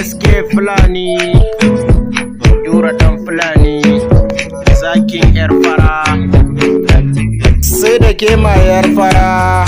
SK Fulani, Duratan Fulani, zakin yar fara, sai da ke ma yar fara.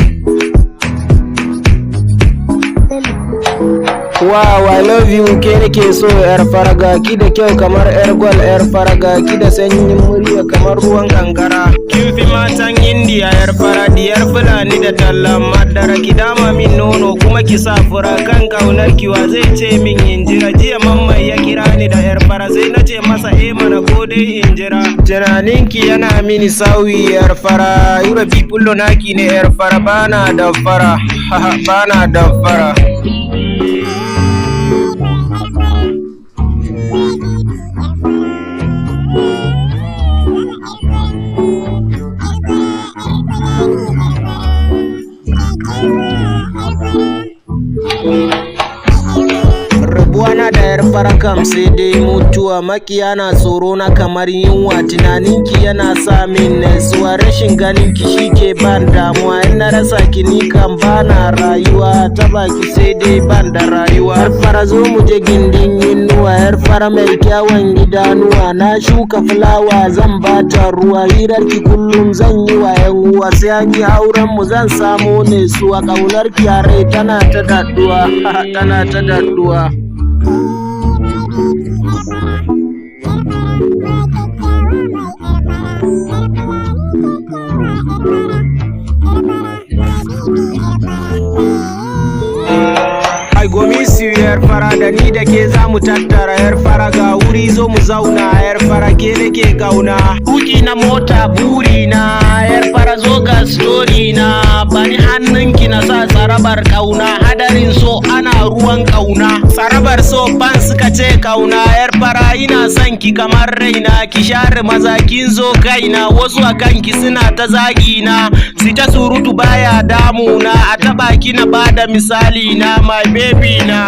Wow, I love you, ke nake so yar fara, ga ki da kyau kamar yar gwal yar fara, ga ki da sanyin murya kamar ruwan kankara. Kin fi matan Indiya yar fara, diyar Fulani da tallan madara, ki dama min nono kuma ki sa fura, kan kaunar kiwa zai ce min in jira. Jiya mamman ya kira ni da yar fara, sai na ce masa mana ko dai in jira. Tunaninki yana mini sauyi yar fara, yura people naki ne yar fara, bana da fara, bana da fara. Rabuwana da yar fara kam sai dai mutuwa, makiya na tsoro na kamar yunwa, tunaninki yana sa min natsuwa, rashin ganinki shike ban damuwa, in na rasa ki ni kan bana rayuwa, ta baki sai dai ban da rayuwa. Yar fara zo mu je gindin yinnuwa, yar fara mai kyawun idanuwa, na shuka fulawa zan bata ruwa, hirarki kullum zan yi wa yan uwa, sai an yi auren mu zan samu nesuwa, kaunar ki a rai tana ta daɗuwa, tana ta daɗuwa. I go miss you yar fara, da ni da ke za mu tattara yar fara, ga wuri zo mu zauna yar fara, ke nake kauna. Tuki na mota buri na yar fara, zo ga story na, bani hannunki na sa tsarabar kauna, hadarin so ana ruwan kauna, tsarabar so ban suka ce kauna. Yar fara ina son ki kamar raina, ki share maza kin zo kaina, wasu a kanki suna ta zagi na, si ta surutu baya damuna, a taba ki na bada misali na, my baby na.